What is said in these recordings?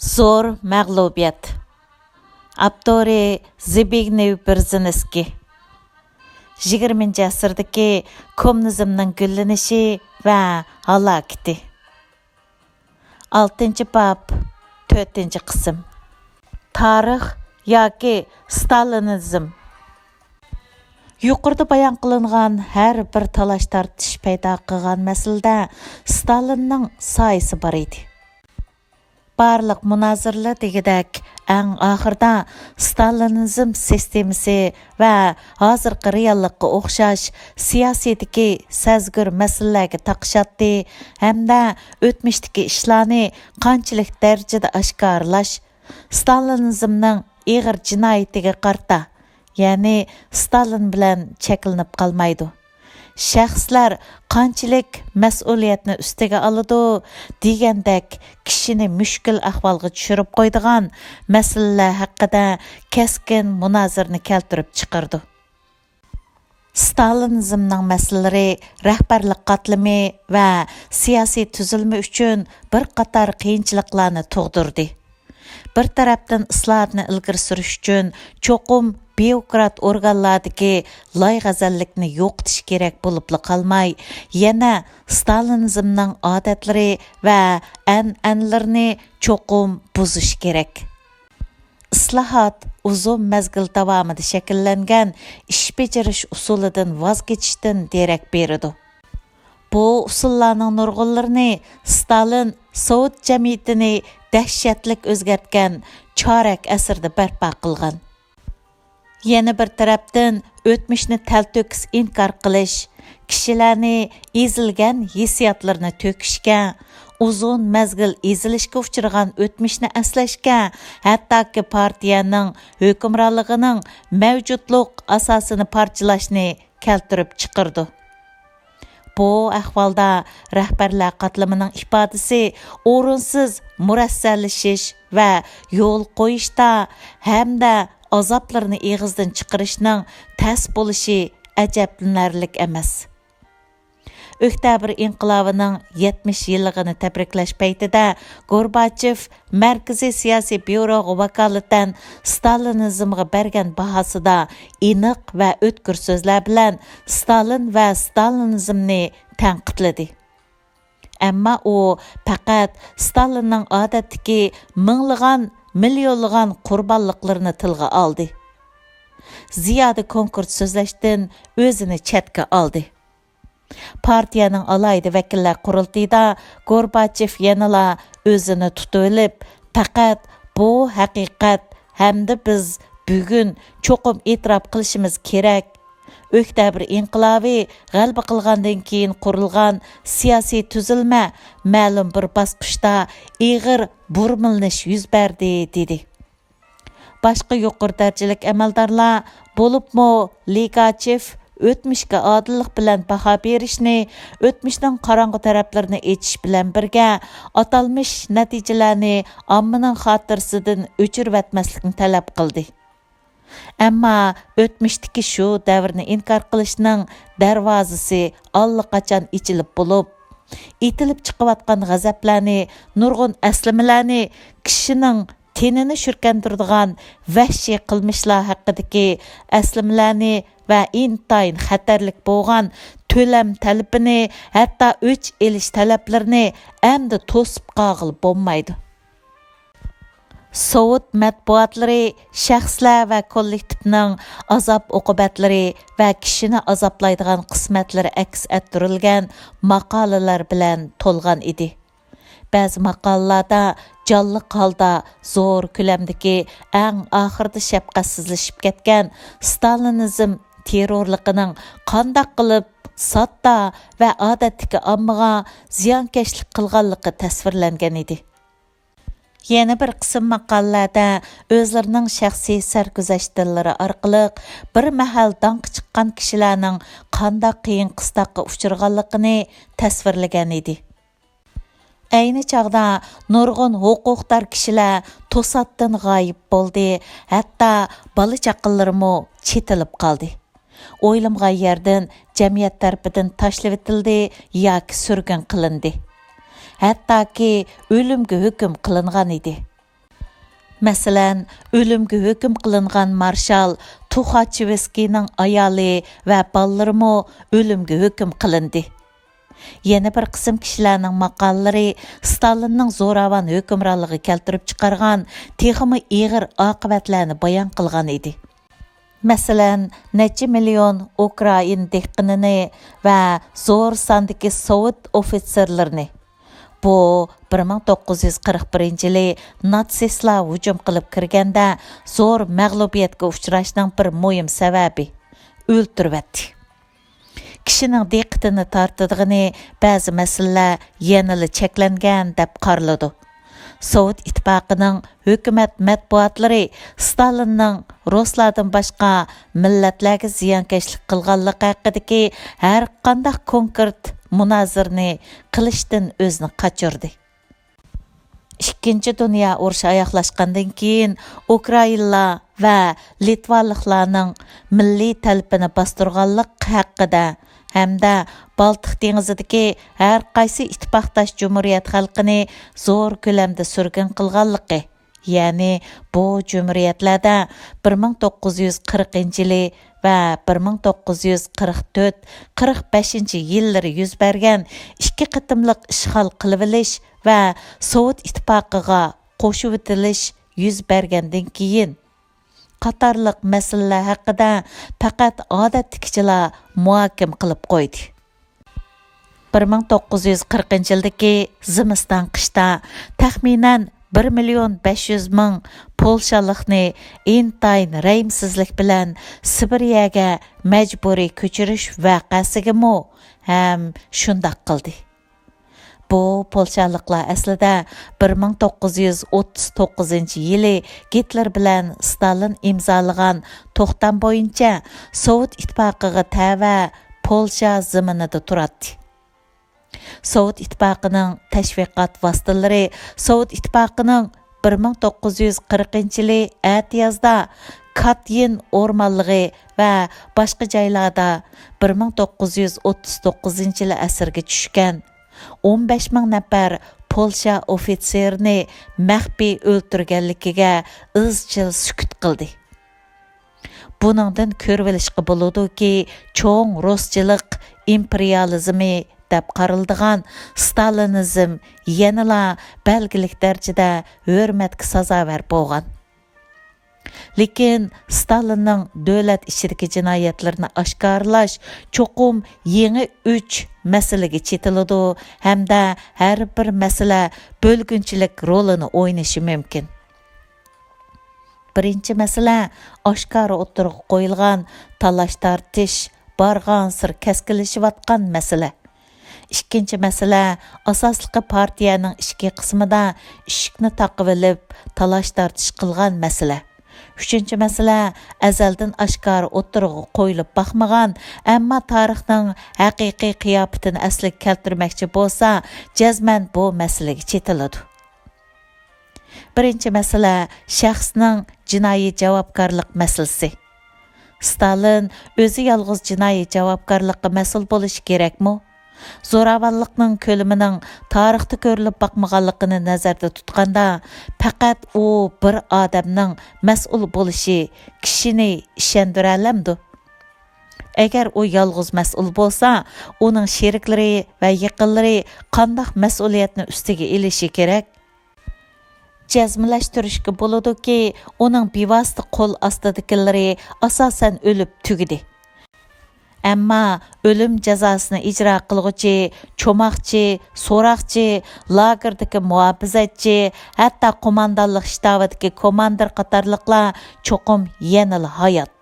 Zor məğlubiyət. ئاپتورى زبىگنېۋ برېزنىسكى. 20. ئەسىردىكى كوممۇنىزىمنىڭ گۈللىنىشى ۋە ھالاكىتى. 6. bab 4. qism. Tarix yoki ситалىنىزم. Yuqorida bayon qilingan har bir talash tartish paydo qilgan masalada Stalinning soyasi bor edi. Barliq munozirlar degidek eng oxirida Stalinizm sistemasi va hozirgi reallikqa o'xshash siyosatdagi sazgur masalalarga taqishatdi hamda o'tmishdagi ishlarni qanchalik darajada oshkorlash Stalinizmning ig'ir jinoyatiga qarta, ya'ni Stalin bilan cheklanib qolmaydi. Shaxslar qanchalik mas'uliyatni ustiga oladi degandek kishini mushkul ahvolga tushirib qo'ydigan masalalar haqida keskin munozirni keltirib chiqardi. Stalinizmning masalalari rahbarlik qatlami va siyosiy tuzilma uchun bir qator qiyinchiliklarni tug'dirdi. Bir tarafdan islohotni ilgari surish uchun cho'qim bürokrat organlardagi loyg'azallikni yo'qotish kerak bo'lib qolmay, yana Stalinizmning odatlari va an'analarini cho'qim buzish kerak. Islohot uzun mazgil davomida shakllangan ish bajarish usulidan voz kechishdan derak beradi. Bu usullarning nurg'unlarini Stalin Sovet jamiyatini dahshatlik o'zgartgan chorak asrda barpo qilgan. Yana bir tarafdan o'tmishni talto'kis inkor qilish, kishilarni ezilgan hissiyotlarni to'kishga, uzun mazgil ezilishga uchragan o'tmishni aslashga, hattoki partiyaning hukmronligining mavjudlik asosini parchalashni keltirib chiqardi. Bu ahvolda rahbarlar qatlamining ifodasi o'rinsiz murassallashish va yo'l qo'yishda hamda azoblarni eg'izdan chiqarishning tas bo'lishi ajablanarlik emas. Oktyabr inqilobining 70 yilligini tabriklash paytida Gorbachev Markaziy siyosiy byuroga vakolatan Stalinizmga bergan bahosida aniq va o'tkir so'zlar bilan Stalin va Stalinizmni tanqidladi. Ammo u faqat Stalinning odatdagi millionlagan qurbonliqlarini tilga oldi. Ziyoda konkret so'zlashdan o'zini chetga oldi. Partiyaning alayda vakillar qurultayida Gorbachev yanala o'zini tutib olib, faqat bu haqiqat hamda biz bugun cho'qim e'tirof qilishimiz kerak. Oktyabr inqilobi g'alaba qilgandan keyin qurilgan siyosiy tuzilma ma'lum bir bosqichda ig'ir burmilnish yuz berdi dedi. Boshqa yuqori darajalik amaldorlar bo'libmi Ligachev o'tmishga odillik bilan baho berishni, o'tmishning qorong'u taraflarini echish bilan birga atalmish natijalarni ommaning xotirasidan o'chirib atmaslikni talab qildi. Ammo o'tmishdagi shu davrni inkor qilishning darvozasi allaqachon ichilib bo'lib, etilib chiqayotgan g'azablarni, nurg'un aslamalarni, kishining tenini shurkantiradigan vahshiy qilmishlar haqidagi aslamalarni va intayin xatarlik bo'lgan to'lam talabini, hatto o'ch elish talablarini endi to'sib qolg'il bo'lmaydi. Sovet matbuotlari shaxslar va kollektivning azob oqibatlari va kishini azoblaydigan qismatlari aks ettirilgan maqolalar bilan to'lgan edi. Ba'zi maqolalarda jonliq holda zo'r ko'lamdagi eng oxirida shafqatsizlashib ketgan Stalinizm terrorligining qandoq qilib sodda va odatdagi ommaga ziyonkashlik qilganligi tasvirlangan edi. Yana bir qism maqolalarda o'zlarining shaxsiy sarguzashtlari orqali bir mahal danq chiqqan kishilarning qandoq qiyin qistoqqa uchirganligini tasvirlagan edi. Ayni chog'da nurg'un huquqdor kishilar to'satdan g'oyib bo'ldi, hatto bola chaqalarimi chetilib qoldi. O'ylamgan yerdan jamiyat tarafidan tashlab etildi yoki surgun qilindi. Hattoki o'limga hukm qilingan edi. Мәсәлән, ölümгә хөкем кылынган маршал Тухачевскийның аялы ва балларымы ölümгә хөкем кылынды. Yana bir qism kishilarning maqollari Stalinning zo'ravon hukmronligi keltirib chiqargan texmi ig'ir oqibatlarni bayon qilgan edi. Masalan, necha million Ukrain dehqonini va zo'r sondagi sovet ofitserlarini bu 1941-yili natsistlar hujum qilib kirganda zo'r mag'lubiyatga uchrashning bir muhim sababi o'ltiribdi. Kishining diqqatini tortadigan ba'zi masalalar yanada cheklangan deb qaraladi. Sovet ittifoqining hukumat matbuotlari Stalinning Ruslardan boshqa millatlarga ziyonkashlik qilganligi haqidagi har qanday konkret munozirni qilishdan o'zini qochirdi. Ikkinchi dunyo urushi oyoqlashgandan keyin Ukrainlar va Litvaliklarning milliy talabini bostirganlik haqida hamda Baltiq dengizidagi har qaysi ittifoqdosh jumhuriyat xalqini zo'r ko'lamda surgun qilganligi, ya'ni bu jumhuriyatlarda 1940-yili va 1944-45-yillari yuz bergan ikki qitimliq ishg'ol qilib olish va Sovet ittifoqiga qo'shib o'tilish yuz bergandan keyin qatorliq masalalar haqida faqat odatdagilar muhokam qilib qo'ydi. 1940-yildagi zimiston qishda taxminan 1,500,000 polshalikni intayin raymsizlik bilan Sibiriyaga majburiy ko'chirish vaqasigami ham shundoq qildi. Bu polshaliklar aslida 1939-yili Gitler bilan Stalin imzolagan to'xtam bo'yicha Sovet ittifoqiga tava Polsha ziminida turadi. Sovet ittifoqining tashviqot vositalari Sovet ittifoqining 1940-yili atiyazda Katyin o'rmonligi va boshqa joylarda 1939-yili asirga tushgan 15,000 nafar Polsha ofitserini maxfiy o'ltirganligiga izchil sukut qildi. Buningdan ko'rib olishga bo'ladi-ki, cho'ng ruschilik imperializmi deb qaraldigan Stalinizm yanala belgilik darajada hurmatga sazovor bo'lgan. Lekin Stalinning davlat ichidagi jinoyatlarini oshkorlash cho'qim yangi 3 masalaga chetiladi hamda har bir masala bo'lgunchilik rolini o'ynashi mumkin. Birinchi masala oshkora o'tirib qo'yilgan talash tortish bargan sir keskinlashayotgan masala. Ikkinchi masala asosliqi partiyaning ichki qismida ishikni taqib olib talash tortish qilgan masala. Üçüncü məsələ əzəldən aşkar oturğu qoyulub baxmagan, amma tarixning haqiqiy qiyafətini əslik keltirməkçi bolsa, cəzmən bu məsələyə çetiladi. Birinci məsələ şəxsning jinoiy javobgarlik məsələsi. Stalin özü yalğız jinoiy javobgarlikqa mas'ul bo'lishi kerakmi? Zo'ravonlikning ko'lamining tarixda ko'rilib boqmaganligini nazarda tutganda, faqat u bir odamning mas'ul bo'lishi kishini ishondira olamdi. Agar u yolg'iz mas'ul bo'lsa, uning sheriklari va yaqinlari qanday mas'uliyatni ustiga olishi kerak? Jazmlashtirishga bo'ladiki, uning bevosita qo'l ostidagilari asosan o'lib tugidi. Әмма өлім жазасыны ijro qilg'uchi, cho'moqchi, so'roqchi, lagerдagi muhofizatchi, hatto qo'mondonlik shtabidagi komandir qatorliqlar cho'qim yanil hayot.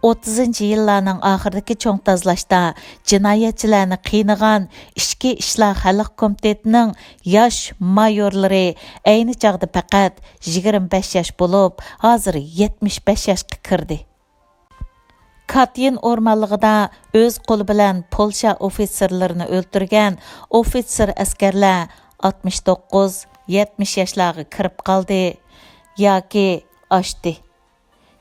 30-yillarning oxiridagi cho'ng tozlashda jinoyatchilarni qiynagan Ichki ishlar xalq komitetining yosh mayorlari ayni chog'da faqat 25 yosh bo'lib, hozir 75 yoshga kirdi. Katyin o'rmonligida o'z qo'li bilan Polsha ofitserlarini o'ltirgan ofitser askarlar 69-70 yoshlarga kirib qoldi yoki oshdi.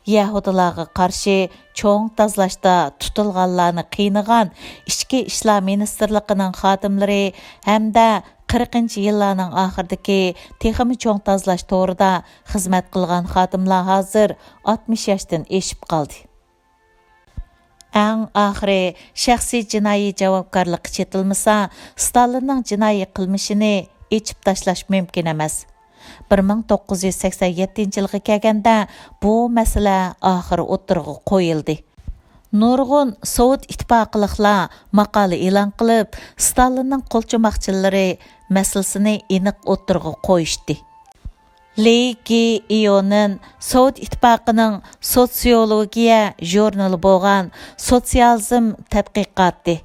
Yahudilarga qarshi cho'ng tozlashda tutilganlarni qiynagan ichki ishlar ministrligining xodimlari hamda 40-yillarning oxiridagi texmi cho'ng tozlash to'g'rida xizmat qilgan xodimlar hozir 60 yoshdan eshib qoldi. Eng oxiri shaxsiy jinoiy javobgarlik chetilmasa, Stalinning jinoiy qilmishini echib tashlash mumkin emas. 1987-yilga kelganda bu masala oxiri o'tirg'i qo'yildi. Nurg'un Sovet ittifoqiliklar maqola e'lon qilib, Stalinning qo'lchimoqchilari masalasini aniq o'tirg'i qo'yishdi. Iyonun Sovet ittifoqining sotsiologiya jurnali bo'lgan sotsializm tadqiqoti,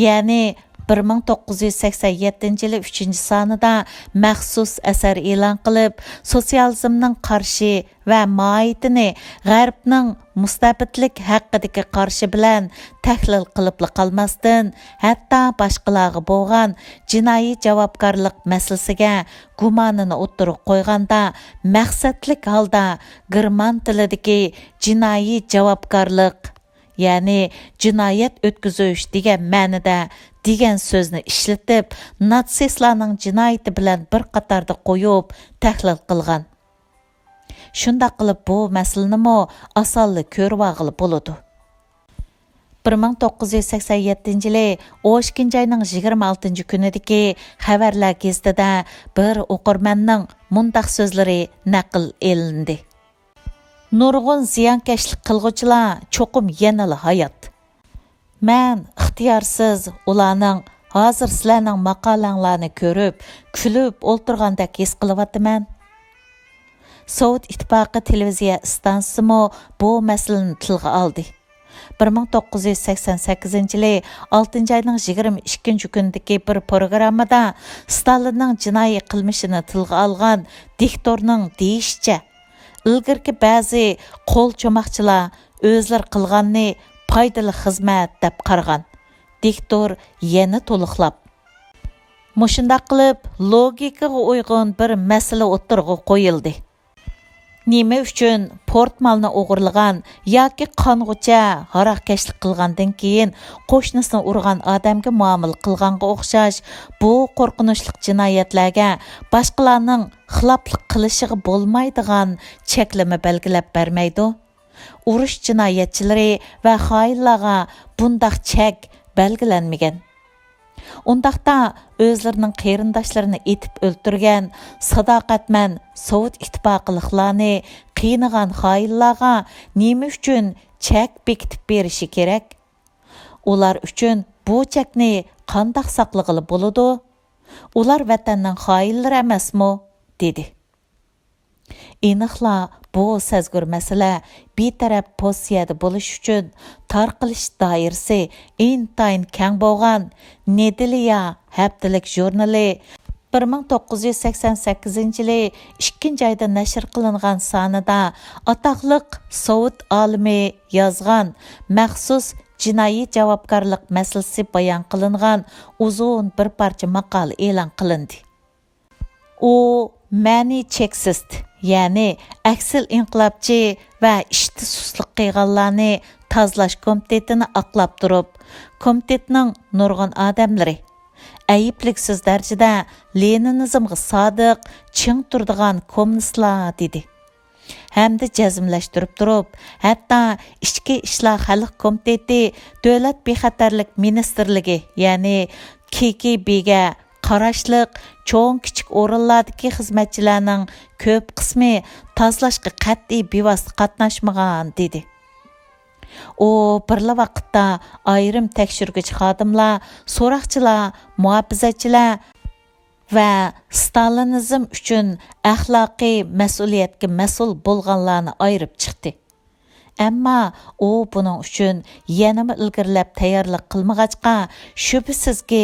ya'ni 1987 yili 3-sonida maxsus asar e'lon qilib, sotsializmning qarshi va mohiyatini g'arbning mustabidlik haqidagi qarshi bilan tahlil qilib qolmasdan, hatto boshqalarga bo'lgan jinoiy javobgarlik masalasiga gumonini o'tirib qo'yganda maqsadlik holda german tilidagi jinoiy javobgarlik, ya'ni jinoyat o'tkazish degan ma'noda degan so'zni ishlatib, natsistlarning jinoyati bilan bir qatorda qo'yib tahlil qilgan. Shunda qilib bu masalani osonli ko'rib olg'ili bo'ladi. 1987 yili 12-oyning 26-kunidagi xabarlar gazetida bir o'qirmanning mundaq so'zlari naql elindi. Nurg'un ziyonkashlik qilg'uvchilar cho'qim yanali hayot. Men ixtiyorsiz ularning hozir sizlarning maqolanglarni ko'rib, kulib o'ltirgandek his qilyapman. Sovet ittifoqi televiziya stansiyasi bu masalani tilga oldi. 1988 yili 6-oyning 22-kunidagi bir programmada Stalinning jinoiy qilmishini tilga olgan diktorning deyishicha, ilgirki ba'zi qo'l cho'moqchilar o'zlari qilganni foydali xizmat deb qaragan. Diktor yana to'liqlab, mushunda qilib logikaga uyg'un bir masala o'tirg'i qo'yildi. Nima uchun portmalni o'g'irlagan yoki qong'ucha haroqkashlik qilgandan keyin qo'shnisini urgan odamga muomala qilganga o'xshash bu qo'rqinchli jinoyatlarga boshqalarning xiloflik qilishiga bo'lmaydigan cheklama belgilab bermaydi? Urush jinoyatchilari va xoinlarga bundaq chek belgilanmagan. Undaqda o'zlarining qarindoshlarini etib o'ltirgan sadoqatman Sovet ittifoqiliklarni qiynagan xoinlarga nima uchun chek bekitib berishi kerak? Ular uchun bu chekni qandoq saqlag'ili bo'ladi? Ular vatanning xoinlari emasmi? dedi. Aniqla bu sezgur masala betaraf pozitsiyada bo'lish uchun tarqalish doirasi intayin keng bo'lgan Nedeliya haftalik jurnali 1988 yili 2-oyda nashr qilingan sonida atoqliq Sovet olimi yozgan maxsus jinoiy javobgarlik masalasi bayon qilingan uzun bir parcha maqola e'lon qilindi. U ma'ni cheksiz, ya'ni aksil inqilobchi va ishti susliq qilganlarni tozalash komitetini aqlab turib, komitetning nurg'un odamlari aybliksiz darajada Leninizmga sodiq, ching turdigan kommunistlar dedi. Hamda jazmlashtirib turib, hatto ichki ishlar xalq komiteti davlat bexatarlik ministrligi, ya'ni KGBga qarashliq cho'ng kichik o'rinlardagi xizmatchilarning ko'p qismi tozalashga qat'iy bevosita qatnashmagan dedi. U birla vaqtda ayrim tekshirgich xodimlar, so'roqchilar, muhofizachilar va Stalinizm uchun axloqiy mas'uliyatga mas'ul bo'lganlarni ayirib chiqdi. Ammo u buning uchun yanama ilgirlab tayyorlik qilmag'achqa, shubhisizki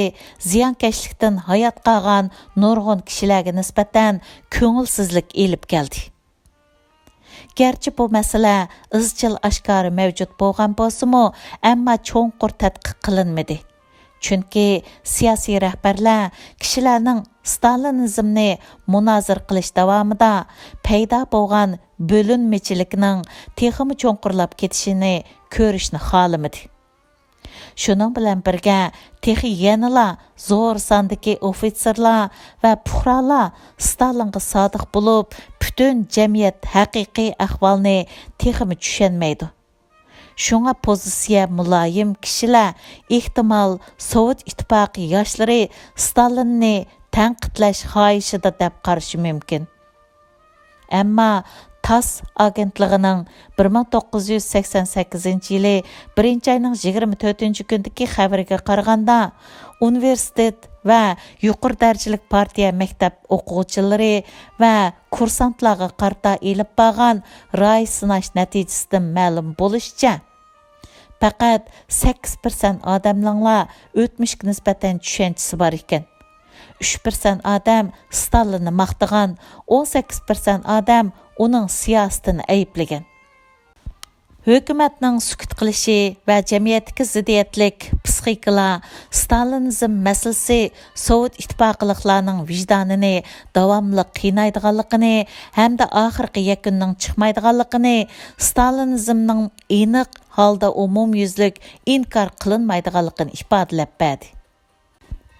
ziyonkashlikdan hayot qolgan nurg'un kishilarga nisbatan ko'ngilsizlik elib keldi. Gerçi bu masala izchil oshkori mavjud bo'lgan bo'lsa-mu, ammo cho'nqur tadqiq qilinmadi. Chunki siyosiy rahbarlar kishilarning Stalinizmni munozir qilish davomida paydo bo'lgan bölünmeçilikning texmi cho'nqurlab ketishini ko'rishni xohlamadi. Shuning bilan birga texi yanala zo'r sondagi ofitserlar va puhralar Stalinga sodiq bo'lib, butun jamiyat haqiqiy ahvolni texmi tushunmaydi. Shunga pozitsiya muloyim kishilar ehtimol Sovet ittifoqi yoshlari Stalinni tanqidlash xohishida deb qarashi mumkin. Ammo TASS agentligining 1988-yili 1-oyning 24-kundagi xabariga qaraganda, universitet va yuqori darajalik partiya maktab o'quvchilari va kursantlarga qarta elib borgan ray sinash natijasidan ma'lum bo'lishicha, faqat 8% odamlar o'tmishga nisbatan tushunchasi bor ekan. 3% odam Stalinni maqtagan, 18% odam uning siyosatini ayblagan. Hökumətning sukut qilishi va jamiyatga ziddiyatlik psixikalar Stalinizm masalasi Sovet ittifoqiliklarning vijdonini davomli qiynaydiganligini hamda oxirgi yakunning chiqmaydiganligini, Stalinizmning aniq holda umumyuzlik inkor qilinmaydiganligini ifodalab berdi.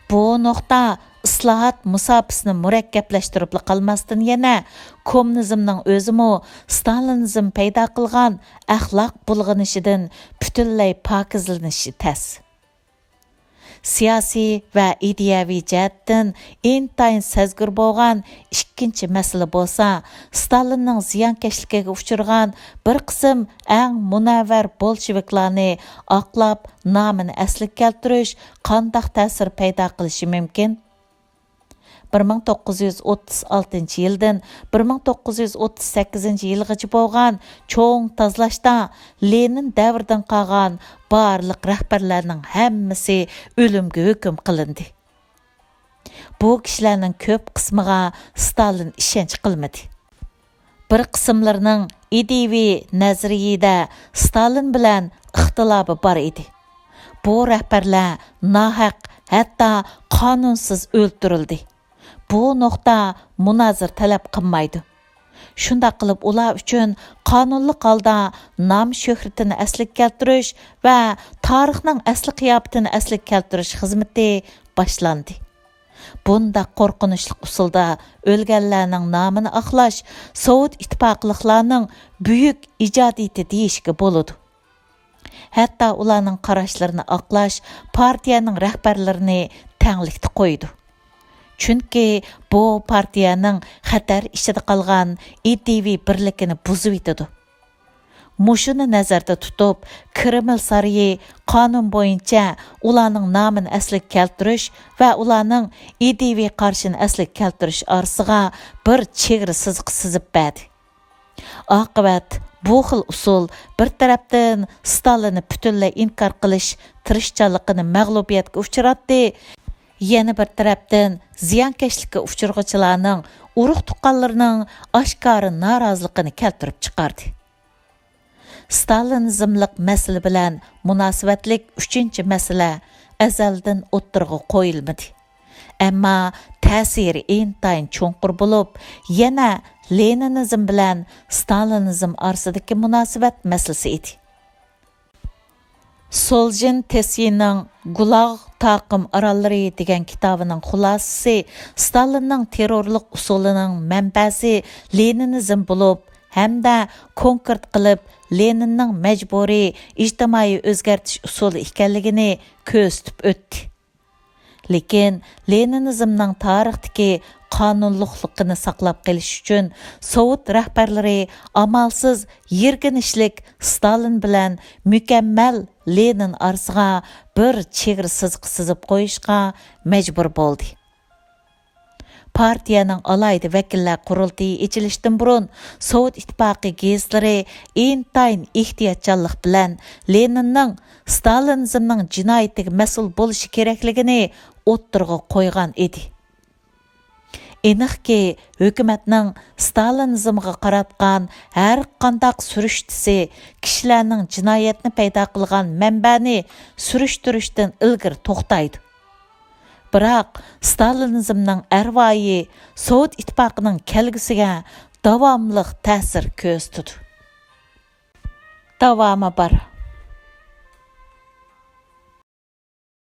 Bu nuqta islohot musofasini murakkablashtirib qolmasdan yana kommunizmning o'zimi Stalinizm paydo qilgan axloq bulg'inishidan butunlay pokizlanishi tas. Siyosiy va ideyaviy jihatdan intayin sezgir bo'lgan ikkinchi masala bo'lsa, Stalinning ziyonkashligiga uchirgan bir qism eng munavvar bolsheviklarni oqlab nomini asliga keltirish qanday ta'sir paydo qilishi mumkin? 1936-yildan 1938-yilgacha bo'lgan cho'ng tozlashda Lenin davridan qolgan barliq rahbarlarning hammasi o'limga hukm qilindi. Bu kishilarning ko'p qismiga Stalin ishonch qilmadi. Bir qismlarining ideviy nazariyada Stalin bilan ixtilofi bor edi. Bu rahbarlar nohaq, hatto qonunsiz o'ldirildi. Bu nuqta munozir talab qilmaydi. Shunda qilib ular uchun qonunli holda nom shuhratini asliga keltirish va tarixning asli qiyofatini asliga keltirish xizmati boshlandi. Bunda qo'rqinchli usulda o'lganlarning nomini aqlash Sovet ittifoqliklarining buyuk ijodiyati deyishga bo'ladi. Hatto ularning qarashlarini aqlash partiyaning rahbarlarini tanglikda qo'ydi. Chunki bu partiyaning xatar ichida qolgan ideviy birligini buzib etadi. Mushuni nazarda tutib, Kreml sarayi qonun bo'yicha ularning nomini asliga keltirish va ularning ideviy qarshini asliga keltirish orasiga bir chegara siziq sizib berdi. Oqibat bu xil usul bir tarafdan Stalinni butunlay inkor qilish tirishchanligini mag'lubiyatga uchratdi. Yana bir tarafdan ziyonkashlikka uchirg'uvchilarning urug' tuqqanlarining oshkora noroziligini keltirib chiqardi. Stalinizmlik masala bilan munosabatlik 3-masala azaldan o'ttirg'i qo'yilmadi. Ammo ta'siri intayin cho'nqur bo'lib, yana Leninizm bilan Stalinizm orasidagi munosabat masalasi edi. Soljen Tesining Gulag taqim orollari degan kitobining xulosasi Stalinning terrorlik usulining manbasi Leninizm bo'lib, hamda konkret qilib Leninning majburiy ijtimoiy o'zgartish usuli ekanligini ko'rsatib o'tdi. Lekin Leninizmning tarixdagi qonunliqligini saqlab qolish uchun Sovet rahbarlari amalsiz yirginishlik Stalin bilan mukammal Lenin orasiga bir chegara siziq sizib qo'yishga majbur bo'ldi. Partiyaning alayda vakillar qurultiyi echilishdan burun Sovet ittifoqi gazetlari intayin ehtiyotchanlik bilan Leninning Stalinizmning jinoyatiga mas'ul bo'lishi kerakligini o'ttirg'i qo'ygan edi. Aniqki, hukumatning Stalinizmga qaratgan har qanday surishtisi kishilarning jinoyatni paydo qilgan manbani surishtirishdan ilgari to'xtaydi. Biroq Stalinizmning arvoyi Sovet ittifoqining kelgusiga davomliq ta'sir ko'rsatadi. Davomi bor.